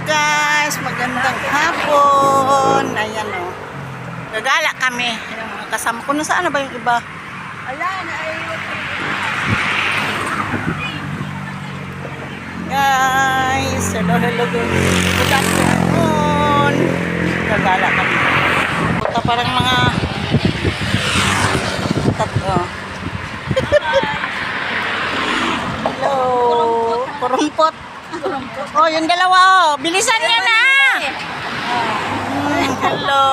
guys, magandang hapon. Ayan o. Gagala kami. Kasama ko. Nasaan na ba yung iba? Ala, Guys, hello. Good afternoon. Gagala kami. Puta parang mga tatlo. Hello. Kurumpot. Oh, yung dalawa oh. Bilisan niyo na. Hello.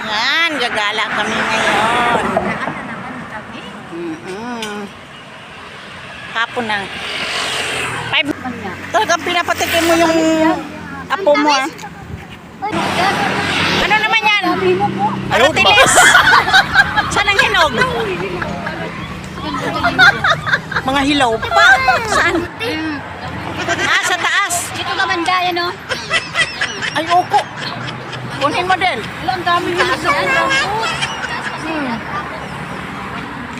Yan, gagala kami ngayon. Hapon na. 5. Talagang pinapatikin mo yung apo mo ah. Ano naman yan? Aratilis. Saan ang hinog? Mga hilaw pa. Saan? Ah, sa taas. dito ka banda yan, no? Ay, oko. Kunin mo din. Ang dami yung isa.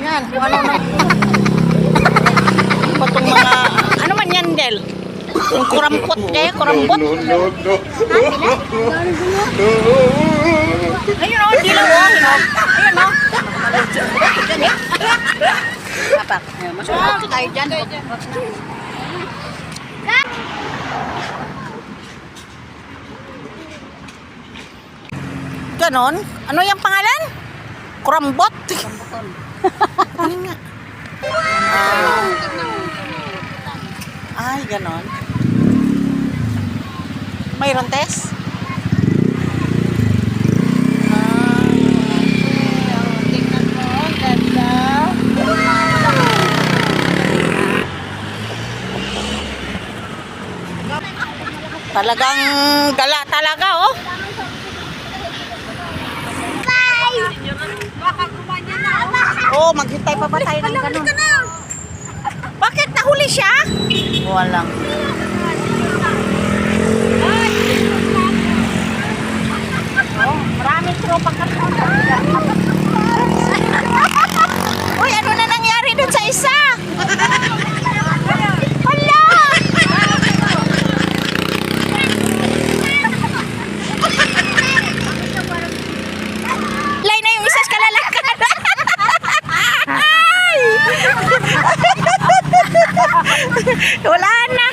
Yan, kung ano na. Patong mga, ano man yan, Del? Yung kurampot kaya, kurampot. No. Ayun o, dilaw o. Ayun o. Apak. Masukot tayo dyan. Ganon? Ano yung pangalan? Kurambot? Ano nga? Ay, ganon. Mayroon, Tess? Tingnan mo, ganda. Talagang gala talaga, oh. Oh, maghintay pa ba tayo ng ganun? Bakit nahuli siya? Walang. Oh, maraming tropa ka. Uy, ano na nangyari dun sa isa? Hala! Lay na yung isa kalalakan. Ay! Wala na.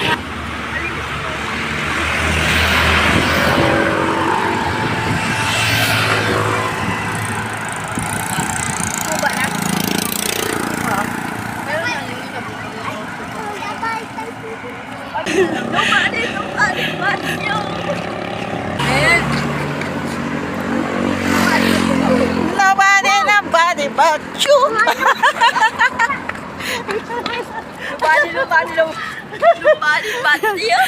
Nobody but you. Nobody but you.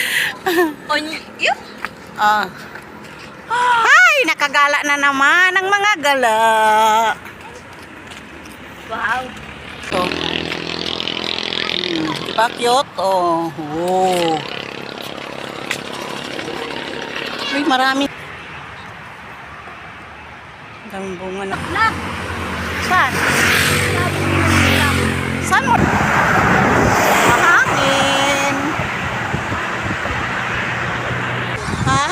On you. Ah. Ay, nakagala na naman ang mga gala. Wow. So, diba cute? Oh. Oh. Uy, marami. Ang bunga na. Nak. Saan? Saan mo? Mahangin. Ha?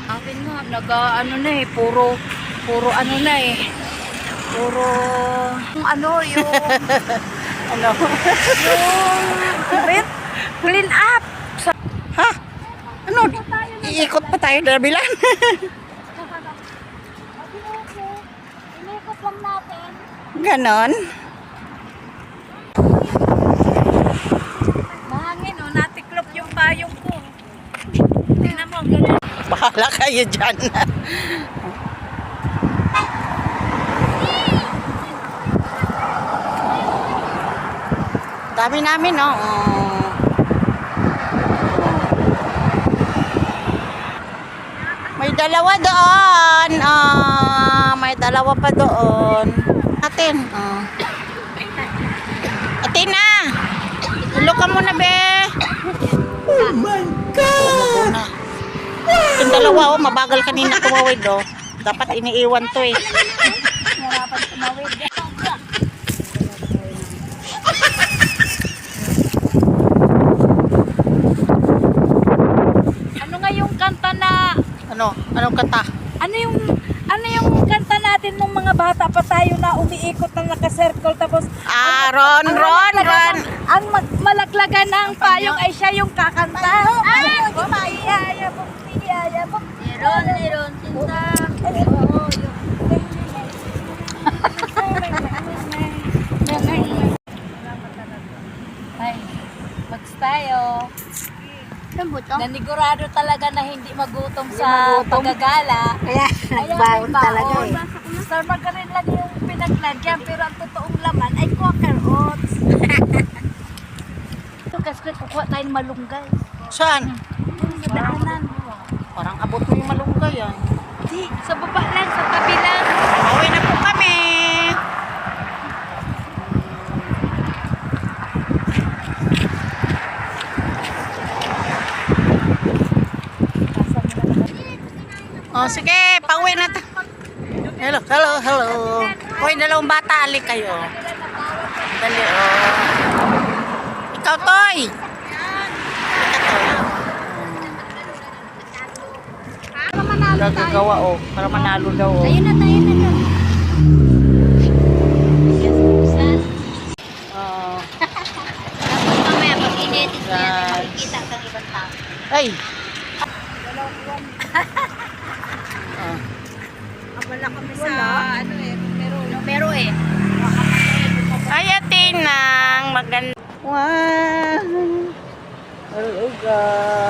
Akin nga, ano na eh, puro ano na eh. Puro, yung Ano? yung clean up. Ha? Ano? Iikot pa tayo na bilan. Inikot lang natin. Ganon. Mahangin, oh. Natiklop yung payong ko. Tingnan mo, ganun. Bahala kayo dyan. Dami namin, no? May dalawa doon. May dalawa pa doon. Atin. Atina! Tulo ka muna, be. Oh my God! Yung dalawa, mabagal kanina tumawid, oh. Dapat iniiwan to, eh. Harapan tumawid. Ano nga yung kanta na... Ano? Anong kanta? Ano yung kanta natin nung mga bata pa tayo na umiikot na naka-circle tapos Ron. ang malaglagan ng payong ay siya yung kakanta. Piyaya po, piyaya po. Meron, sinta. Ay, mags tayo. Nanigurado talaga na hindi magutom sa paggagala. Kaya nagbaon talaga, eh. Star margarine lang yung pinaglagyan pero ang totoong laman ay Quaker Oats. Ito kasi kukuha tayong malunggay. Saan? Sa daanan. Parang abot mo yung malunggay, ah. Di, sa baba lang, sa tabi lang. Pauwi na po kami. Oh, sige, pauwi na ta. Hello. Hoy, dalawang bata, alik kayo. Dali, oh. Ikaw, Toy. Gagawa, oh. Para manalo daw, oh. Ayun na tayo na. Oh. Mamaya pag inedit mo yan, makikita kang ibang tao. Ay. Wala kami sa ano eh, numero eh. Ay, Atinang. Maganda. Wow. Hello, guys.